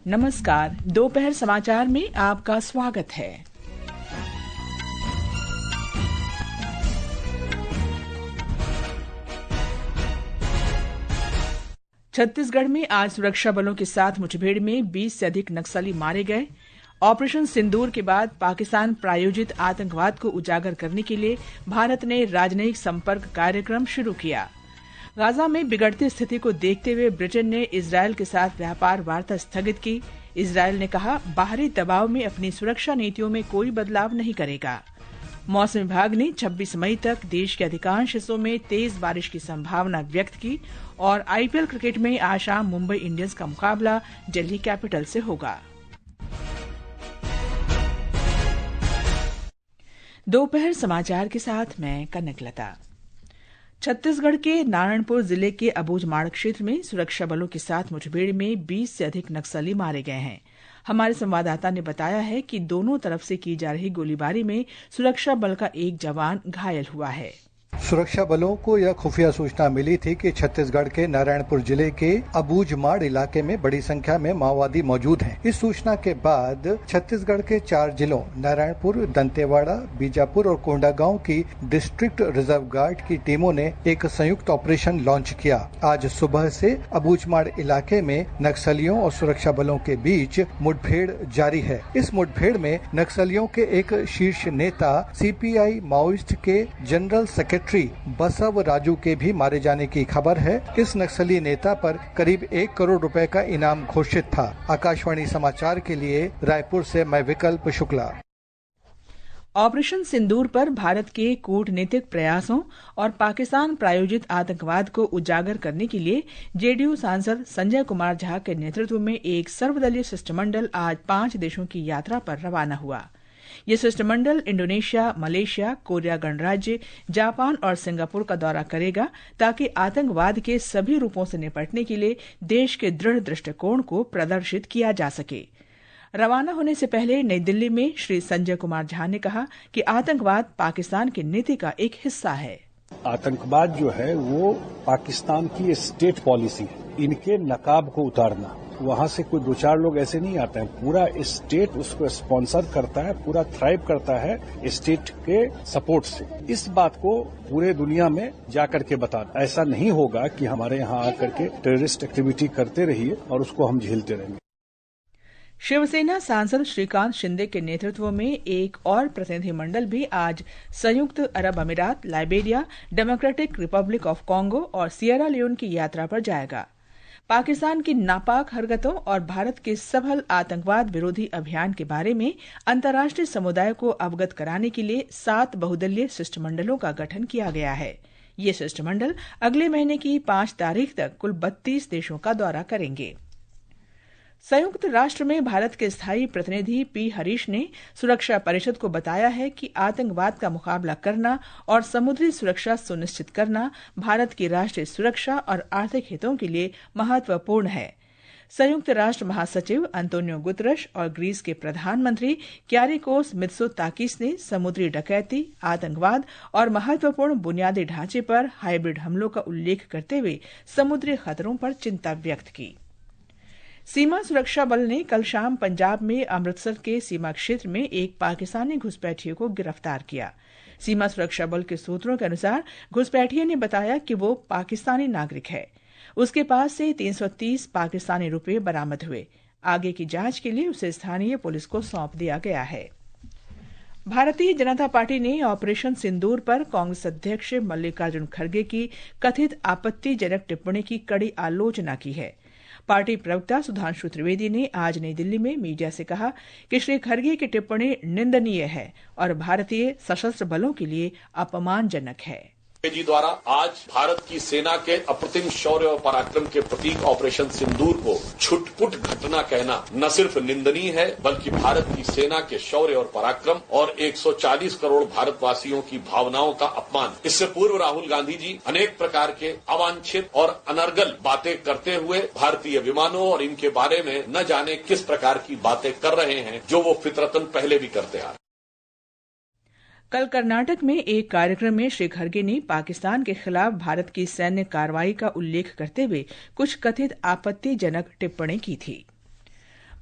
नमस्कार, दोपहर समाचार में आपका स्वागत है। छत्तीसगढ़ में आज सुरक्षा बलों के साथ मुठभेड़ में 20 से अधिक नक्सली मारे गए। ऑपरेशन सिंदूर के बाद पाकिस्तान प्रायोजित आतंकवाद को उजागर करने के लिए भारत ने राजनयिक संपर्क कार्यक्रम शुरू किया। गाजा में बिगड़ती स्थिति को देखते हुए ब्रिटेन ने इजरायल के साथ व्यापार वार्ता स्थगित की। इजरायल ने कहा, बाहरी दबाव में अपनी सुरक्षा नीतियों में कोई बदलाव नहीं करेगा। मौसम विभाग ने 26 मई तक देश के अधिकांश हिस्सों में तेज बारिश की संभावना व्यक्त की और आईपीएल क्रिकेट में आज शाम मुंबई इंडियंस का मुकाबला दिल्ली कैपिटल से होगा। दोपहर समाचार के साथ मैं कनकलता। छत्तीसगढ़ के नारायणपुर जिले के अबूझमाड़ क्षेत्र में सुरक्षा बलों के साथ मुठभेड़ में 20 से अधिक नक्सली मारे गए हैं। हमारे संवाददाता ने बताया है कि दोनों तरफ से की जा रही गोलीबारी में सुरक्षा बल का एक जवान घायल हुआ है। सुरक्षा बलों को यह खुफिया सूचना मिली थी कि छत्तीसगढ़ के नारायणपुर जिले के अबूझमाड़ इलाके में बड़ी संख्या में माओवादी मौजूद हैं। इस सूचना के बाद छत्तीसगढ़ के 4 जिलों नारायणपुर, दंतेवाड़ा, बीजापुर और कोंडागांव की डिस्ट्रिक्ट रिजर्व गार्ड की टीमों ने एक संयुक्त ऑपरेशन लॉन्च किया। आज सुबह से अबूझमाड़ इलाके में नक्सलियों और सुरक्षा बलों के बीच मुठभेड़ जारी है। इस मुठभेड़ में नक्सलियों के एक शीर्ष नेता सीपीआई माओइस्ट के जनरल सेक्रेटरी बसव राजू के भी मारे जाने की खबर है। इस नक्सली नेता पर करीब 1 करोड़ रुपए का इनाम घोषित था। आकाशवाणी समाचार के लिए रायपुर से मैं विकल्प शुक्ला। ऑपरेशन सिंदूर पर भारत के कूटनीतिक प्रयासों और पाकिस्तान प्रायोजित आतंकवाद को उजागर करने के लिए जेडीयू सांसद संजय कुमार झा के नेतृत्व में एक सर्वदलीय शिष्टमंडल आज 5 देशों की यात्रा पर रवाना हुआ। ये शिष्टमंडल इंडोनेशिया, मलेशिया, कोरिया गणराज्य, जापान और सिंगापुर का दौरा करेगा ताकि आतंकवाद के सभी रूपों से निपटने के लिए देश के दृढ़ दृष्टिकोण को प्रदर्शित किया जा सके। रवाना होने से पहले नई दिल्ली में श्री संजय कुमार झा ने कहा कि आतंकवाद पाकिस्तान की नीति का एक हिस्सा है। आतंकवाद जो है वो पाकिस्तान की स्टेट पॉलिसी है। इनके नकाब को उतारना, वहां से कोई 2-4 लोग ऐसे नहीं आते हैं। पूरा स्टेट उसको स्पॉन्सर करता है, पूरा थ्राइव करता है स्टेट के सपोर्ट से। इस बात को पूरे दुनिया में जाकर के बताना। ऐसा नहीं होगा कि हमारे यहाँ आकर के टेररिस्ट एक्टिविटी करते रहिए और उसको हम झेलते रहेंगे। शिवसेना सांसद श्रीकांत शिंदे के नेतृत्व में एक और प्रतिनिधिमंडल भी आज संयुक्त अरब अमीरात, Liberia, democratic Republic of Congo और सियरा लियोन की यात्रा पर जाएगा। पाकिस्तान की नापाक हरकतों और भारत के सफल आतंकवाद विरोधी अभियान के बारे में अंतर्राष्ट्रीय समुदाय को अवगत कराने के लिए 7 बहुदलीय शिष्टमंडलों का गठन किया गया है। ये शिष्टमंडल अगले महीने की 5 तारीख तक कुल 32 देशों का दौरा करेंगे। संयुक्त राष्ट्र में भारत के स्थायी प्रतिनिधि पी हरीश ने सुरक्षा परिषद को बताया है कि आतंकवाद का मुकाबला करना और समुद्री सुरक्षा सुनिश्चित करना भारत की राष्ट्रीय सुरक्षा और आर्थिक हितों के लिए महत्वपूर्ण है। संयुक्त राष्ट्र महासचिव अंतोनियो गुतरश और ग्रीस के प्रधानमंत्री क्यारिकोस मित्सोताकिस ने समुद्री डकैती, आतंकवाद और महत्वपूर्ण बुनियादी ढांचे पर हाइब्रिड हमलों का उल्लेख करते हुए समुद्री खतरों पर चिंता व्यक्त की। सीमा सुरक्षा बल ने कल शाम पंजाब में अमृतसर के सीमा क्षेत्र में एक पाकिस्तानी घुसपैठिए को गिरफ्तार किया। सीमा सुरक्षा बल के सूत्रों के अनुसार घुसपैठिए ने बताया कि वो पाकिस्तानी नागरिक है। उसके पास से 330 पाकिस्तानी रुपए बरामद हुए। आगे की जांच के लिए उसे स्थानीय पुलिस को सौंप दिया गया है। भारतीय जनता पार्टी ने ऑपरेशन सिंदूर पर कांग्रेस अध्यक्ष मल्लिकार्जुन खड़गे की कथित आपत्तिजनक टिप्पणी की कड़ी आलोचना की है। पार्टी प्रवक्ता सुधांशु त्रिवेदी ने आज नई दिल्ली में मीडिया से कहा कि श्री खड़गे की टिप्पणी निंदनीय है और भारतीय सशस्त्र बलों के लिए अपमानजनक है। जी द्वारा आज भारत की सेना के अप्रतिम शौर्य और पराक्रम के प्रतीक ऑपरेशन सिंदूर को छुटपुट घटना कहना न सिर्फ निंदनीय है, बल्कि भारत की सेना के शौर्य और पराक्रम और 140 करोड़ भारतवासियों की भावनाओं का अपमान। इससे पूर्व राहुल गांधी जी अनेक प्रकार के अवांछित और अनर्गल बातें करते हुए भारतीय विमानों और इनके बारे में न जाने किस प्रकार की बातें कर रहे हैं, जो वो फितरतन पहले भी करते आ रहे। कल कर्नाटक में एक कार्यक्रम में श्री खड़गे ने पाकिस्तान के खिलाफ भारत की सैन्य कार्रवाई का उल्लेख करते हुए कुछ कथित आपत्तिजनक टिप्पणी की थी।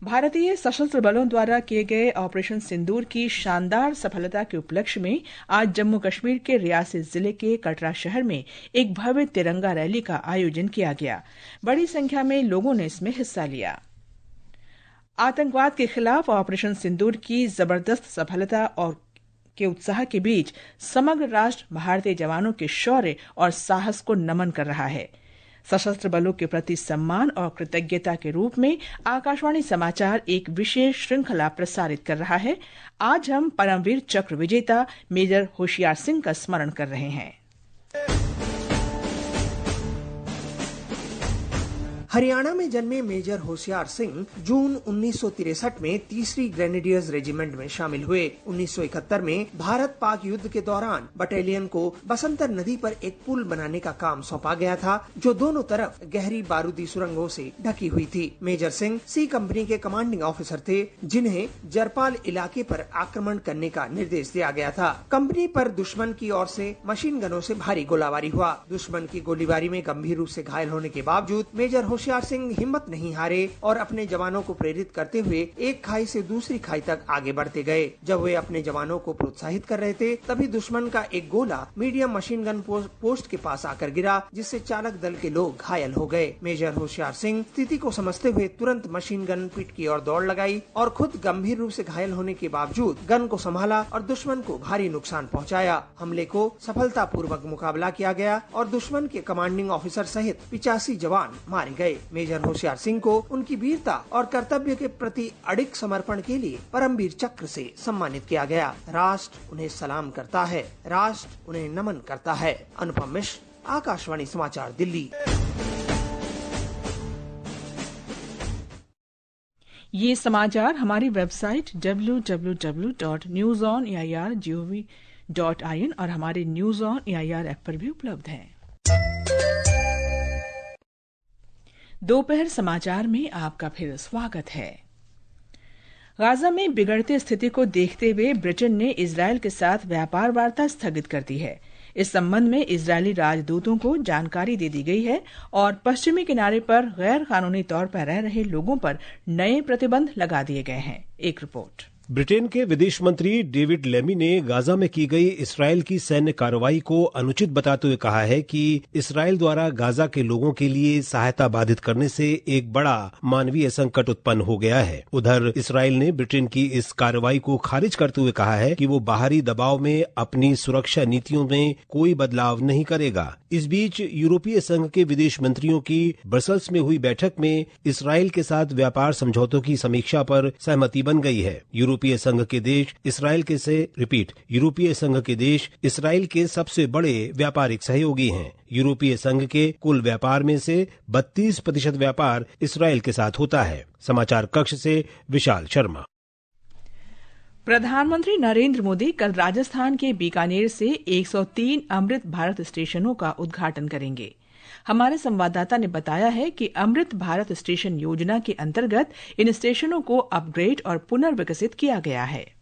भारतीय सशस्त्र बलों द्वारा किए गए ऑपरेशन सिंदूर की शानदार सफलता के उपलक्ष्य में आज जम्मू कश्मीर के रियासी जिले के कटरा शहर में एक भव्य तिरंगा रैली का आयोजन किया गया। बड़ी संख्या में लोगों ने इसमें हिस्सा लिया। आतंकवाद के खिलाफ ऑपरेशन सिंदूर की जबरदस्त सफलता और के उत्साह के बीच समग्र राष्ट्र भारतीय जवानों के शौर्य और साहस को नमन कर रहा है। सशस्त्र बलों के प्रति सम्मान और कृतज्ञता के रूप में आकाशवाणी समाचार एक विशेष श्रृंखला प्रसारित कर रहा है। आज हम परमवीर चक्र विजेता मेजर होशियार सिंह का स्मरण कर रहे हैं। हरियाणा में जन्मे मेजर होशियार सिंह जून 1963 में 3री ग्रेनेडियर्स रेजिमेंट में शामिल हुए। 1971 में भारत पाक युद्ध के दौरान बटालियन को बसंतर नदी पर एक पुल बनाने का काम सौंपा गया था, जो दोनों तरफ गहरी बारूदी सुरंगों से ढकी हुई थी। मेजर सिंह सी कंपनी के कमांडिंग ऑफिसर थे, जिन्हें जरपाल इलाके पर आक्रमण करने का निर्देश दिया गया था। कंपनी पर दुश्मन की ओर से मशीन गनों से भारी गोलाबारी हुआ। दुश्मन की गोलीबारी में गंभीर रूप से घायल होने के बावजूद मेजर होशियार सिंह हिम्मत नहीं हारे और अपने जवानों को प्रेरित करते हुए एक खाई से दूसरी खाई तक आगे बढ़ते गए। जब वे अपने जवानों को प्रोत्साहित कर रहे थे, तभी दुश्मन का एक गोला मीडियम मशीन गन पोस्ट के पास आकर गिरा, जिससे चालक दल के लोग घायल हो गए। मेजर होशियार सिंह स्थिति को समझते हुए तुरंत मशीन गन पिट की ओर दौड़ लगाई और खुद गंभीर रूप से घायल होने के बावजूद गन को संभाला और दुश्मन को भारी नुकसान पहुंचाया। हमले को सफलतापूर्वक मुकाबला किया गया और दुश्मन के कमांडिंग ऑफिसर सहित 85 जवान मारे गए। मेजर होशियार सिंह को उनकी वीरता और कर्तव्य के प्रति अडिग समर्पण के लिए परमवीर चक्र से सम्मानित किया गया। राष्ट्र उन्हें सलाम करता है, राष्ट्र उन्हें नमन करता है। अनुपम मिश्र, आकाशवाणी समाचार, दिल्ली। ये समाचार हमारी वेबसाइट www.newsonair.gov.in और हमारे न्यूज ऑन एआईआर ऐप पर भी उपलब्ध हैं। दोपहर समाचार में आपका फिर स्वागत है। गाजा में बिगड़ती स्थिति को देखते हुए ब्रिटेन ने इजरायल के साथ व्यापार वार्ता स्थगित कर दी है। इस संबंध में इजरायली राजदूतों को जानकारी दे दी गई है और पश्चिमी किनारे पर गैर कानूनी तौर पर रह रहे लोगों पर नए प्रतिबंध लगा दिए गए हैं। एक रिपोर्ट। ब्रिटेन के विदेश मंत्री डेविड लेमी ने गाजा में की गई इसराइल की सैन्य कार्रवाई को अनुचित बताते हुए कहा है कि इसराइल द्वारा गाजा के लोगों के लिए सहायता बाधित करने से एक बड़ा मानवीय संकट उत्पन्न हो गया है। उधर इसराइल ने ब्रिटेन की इस कार्रवाई को खारिज करते हुए कहा है कि वो बाहरी दबाव में अपनी सुरक्षा नीतियों में कोई बदलाव नहीं करेगा। इस बीच यूरोपीय संघ के विदेश मंत्रियों की ब्रसल्स में हुई बैठक में इसराइल के साथ व्यापार समझौतों की समीक्षा पर सहमति बन गई है। यूरोपीय संघ के देश इसराइल के सबसे बड़े व्यापारिक सहयोगी हैं। यूरोपीय संघ के कुल व्यापार में से 32% व्यापार इसराइल के साथ होता है। समाचार कक्ष से विशाल शर्मा। प्रधानमंत्री नरेंद्र मोदी कल राजस्थान के बीकानेर से 103 अमृत भारत स्टेशनों का उद्घाटन करेंगे। हमारे संवाददाता ने बताया है कि अमृत भारत स्टेशन योजना के अंतर्गत इन स्टेशनों को अपग्रेड और पुनर्विकसित किया गया है।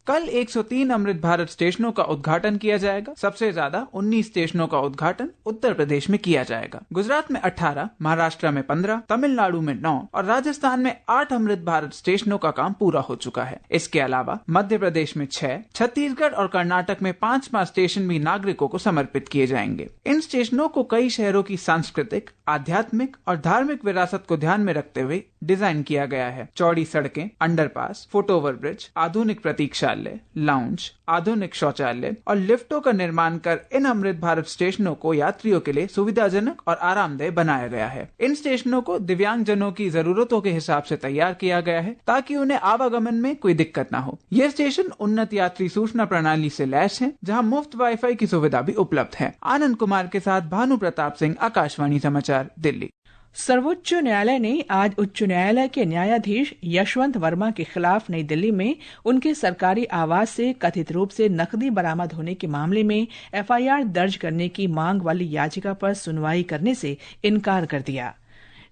कल 103 अमृत भारत स्टेशनों का उद्घाटन किया जाएगा। सबसे ज्यादा 19 स्टेशनों का उद्घाटन उत्तर प्रदेश में किया जाएगा। गुजरात में 18, महाराष्ट्र में 15, तमिलनाडु में 9 और राजस्थान में 8 अमृत भारत स्टेशनों का काम पूरा हो चुका है। इसके अलावा मध्य प्रदेश में 6, छत्तीसगढ़ और कर्नाटक में 5 स्टेशन भी नागरिकों को समर्पित किए जाएंगे। इन स्टेशनों को कई शहरों की सांस्कृतिक, आध्यात्मिक और धार्मिक विरासत को ध्यान में रखते हुए डिजाइन किया गया है। चौड़ी सड़कें, अंडरपास, फुटओवर ब्रिज, आधुनिक प्रतीक्षा, लाउंज, आधुनिक शौचालय और लिफ्टों का निर्माण कर इन अमृत भारत स्टेशनों को यात्रियों के लिए सुविधाजनक और आरामदेह बनाया गया है। इन स्टेशनों को दिव्यांग जनों की जरूरतों के हिसाब से तैयार किया गया है ताकि उन्हें आवागमन में कोई दिक्कत न हो। ये स्टेशन उन्नत यात्री सूचना प्रणाली से लैस हैं, जहां मुफ्त वाईफाई की सुविधा भी उपलब्ध है। आनंद कुमार के साथ भानु प्रताप सिंह, आकाशवाणी समाचार, दिल्ली। सर्वोच्च न्यायालय ने आज उच्च न्यायालय के न्यायाधीश यशवंत वर्मा के खिलाफ नई दिल्ली में उनके सरकारी आवास से कथित रूप से नकदी बरामद होने के मामले में एफआईआर दर्ज करने की मांग वाली याचिका पर सुनवाई करने से इनकार कर दिया।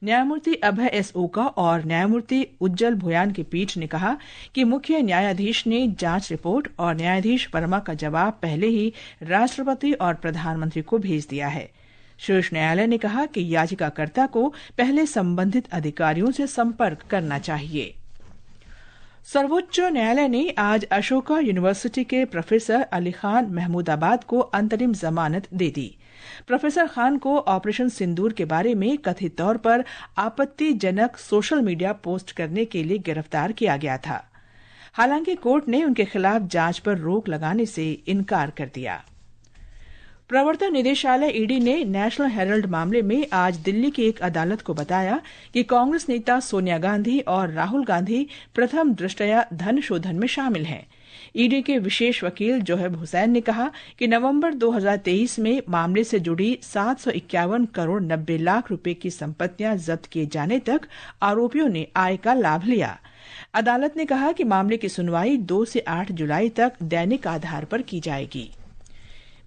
न्यायमूर्ति अभय एस ओका और न्यायमूर्ति उज्जवल भुयान की पीठ ने कहा कि मुख्य न्यायाधीश ने जांच रिपोर्ट और न्यायाधीश वर्मा का जवाब पहले ही राष्ट्रपति और प्रधानमंत्री को भेज दिया है। शीर्ष न्यायालय ने कहा कि याचिकाकर्ता को पहले संबंधित अधिकारियों से संपर्क करना चाहिए। सर्वोच्च न्यायालय ने आज अशोका यूनिवर्सिटी के प्रोफेसर अली खान महमूदाबाद को अंतरिम जमानत दे दी। प्रोफेसर खान को ऑपरेशन सिंदूर के बारे में कथित तौर पर आपत्तिजनक सोशल मीडिया पोस्ट करने के लिए गिरफ्तार किया गया था। हालांकि कोर्ट ने उनके खिलाफ जांच पर रोक लगाने से इनकार कर दिया। प्रवर्तन निदेशालय ईडी ने नेशनल हेराल्ड मामले में आज दिल्ली की एक अदालत को बताया कि कांग्रेस नेता सोनिया गांधी और राहुल गांधी प्रथम दृष्टया धन शोधन में शामिल हैं। ईडी के विशेष वकील जोहेब हुसैन ने कहा कि नवंबर 2023 में मामले से जुड़ी 751 करोड़ 90 लाख रुपए की संपत्तियां जब्त किए जाने तक आरोपियों ने आय का लाभ लिया। अदालत ने कहा कि मामले की सुनवाई 2 से 8 जुलाई तक दैनिक आधार पर की जाएगी।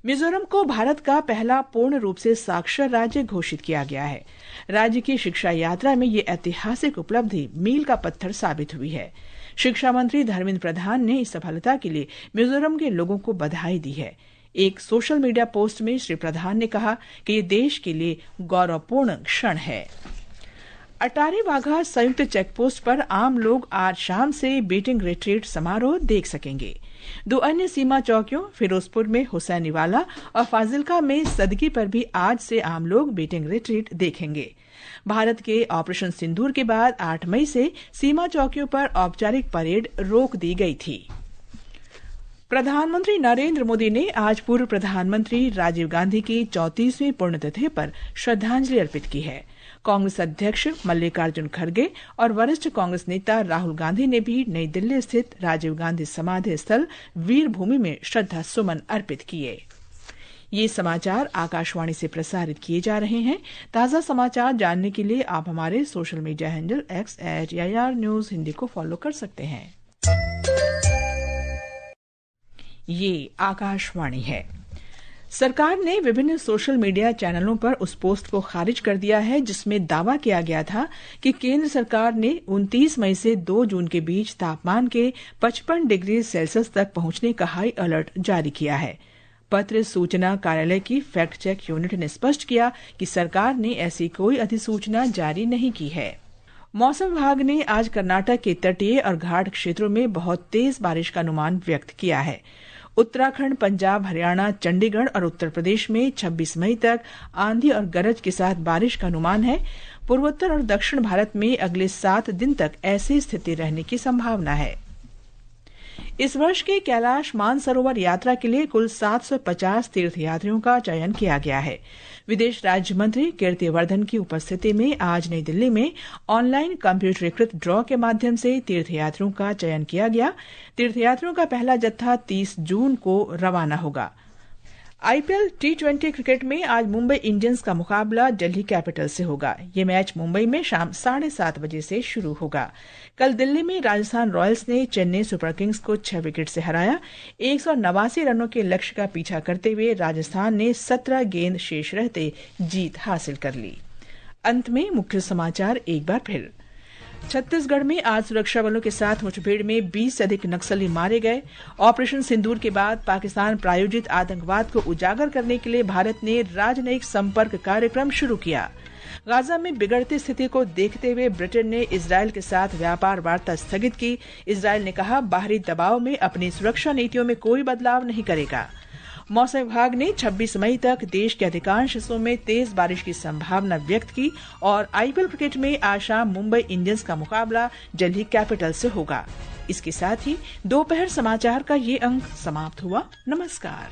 मिजोरम को भारत का पहला पूर्ण रूप से साक्षर राज्य घोषित किया गया है। राज्य की शिक्षा यात्रा में ये ऐतिहासिक उपलब्धि मील का पत्थर साबित हुई है। शिक्षा मंत्री धर्मेंद्र प्रधान ने इस सफलता के लिए मिजोरम के लोगों को बधाई दी है। एक सोशल मीडिया पोस्ट में श्री प्रधान ने कहा कि ये देश के लिए गौरवपूर्ण क्षण है। अटारी वाघा संयुक्त चेकपोस्ट पर आम लोग आज शाम से बीटिंग रिट्रीट समारोह देख सकेंगे। 2 अन्य सीमा चौकियों फिरोजपुर में हुसैनीवाला और फाजिलका में सदकी पर भी आज से आम लोग बीटिंग रिट्रीट देखेंगे। भारत के ऑपरेशन सिंदूर के बाद 8 मई से सीमा चौकियों पर औपचारिक परेड रोक दी गई थी। प्रधानमंत्री नरेंद्र मोदी ने आज पूर्व प्रधानमंत्री राजीव गांधी की 34वीं पुण्यतिथि पर श्रद्धांजलि अर्पित की है। कांग्रेस अध्यक्ष मल्लिकार्जुन खड़गे और वरिष्ठ कांग्रेस नेता राहुल गांधी ने भी नई दिल्ली स्थित राजीव गांधी समाधि स्थल वीर भूमि में श्रद्धा सुमन अर्पित किए। ये समाचार आकाशवाणी से प्रसारित किए जा रहे हैं। ताजा समाचार जानने के लिए आप हमारे social media handle X@AIR News Hindi को फॉलो कर सकते हैं। ये आकाशवाणी है। सरकार ने विभिन्न सोशल मीडिया चैनलों पर उस पोस्ट को खारिज कर दिया है जिसमें दावा किया गया था कि केंद्र सरकार ने 29 मई से 2 जून के बीच तापमान के 55 डिग्री सेल्सियस तक पहुंचने का हाई अलर्ट जारी किया है। पत्र सूचना कार्यालय की फैक्ट चेक यूनिट ने स्पष्ट किया कि सरकार ने ऐसी कोई अधिसूचना जारी नहीं की है। मौसम विभाग ने आज कर्नाटक के तटीय और घाट क्षेत्रों में बहुत तेज बारिश का अनुमान व्यक्त किया है। उत्तराखंड, पंजाब, हरियाणा, चंडीगढ़ और उत्तर प्रदेश में 26 मई तक आंधी और गरज के साथ बारिश का अनुमान है। पूर्वोत्तर और दक्षिण भारत में अगले 7 दिन तक ऐसी स्थिति रहने की संभावना है। इस वर्ष के कैलाश मानसरोवर यात्रा के लिए कुल 750 तीर्थयात्रियों का चयन किया गया है। विदेश राज्य मंत्री कीर्तिवर्धन की उपस्थिति में आज नई दिल्ली में ऑनलाइन कंप्यूटरीकृत ड्रॉ के माध्यम से तीर्थयात्रियों का चयन किया गया। तीर्थयात्रियों का पहला जत्था 30 जून को रवाना होगा। आईपीएल T20 क्रिकेट में आज मुंबई इंडियंस का मुकाबला दिल्ली कैपिटल से होगा। ये मैच मुंबई में शाम 7:30 बजे से शुरू होगा। कल दिल्ली में राजस्थान रॉयल्स ने चेन्नई सुपर किंग्स को 6 विकेट से हराया। 189 रनों के लक्ष्य का पीछा करते हुए राजस्थान ने 17 गेंद शेष रहते जीत हासिल कर ली। अंत में मुख्य समाचार एक बार फिर। छत्तीसगढ़ में आज सुरक्षा बलों के साथ मुठभेड़ में 20 से अधिक नक्सली मारे गए। ऑपरेशन सिंदूर के बाद पाकिस्तान प्रायोजित आतंकवाद को उजागर करने के लिए भारत ने राजनयिक संपर्क कार्यक्रम शुरू किया। गाजा में बिगड़ती स्थिति को देखते हुए ब्रिटेन ने इजरायल के साथ व्यापार वार्ता स्थगित की। इजरायल ने कहा बाहरी दबाव में अपनी सुरक्षा नीतियों में कोई बदलाव नहीं करेगा। मौसम विभाग ने 26 मई तक देश के अधिकांश हिस्सों में तेज बारिश की संभावना व्यक्त की। और आईपीएल क्रिकेट में आज शाम मुंबई इंडियंस का मुकाबला दिल्ली कैपिटल से होगा। इसके साथ ही दोपहर समाचार का ये अंक समाप्त हुआ। नमस्कार।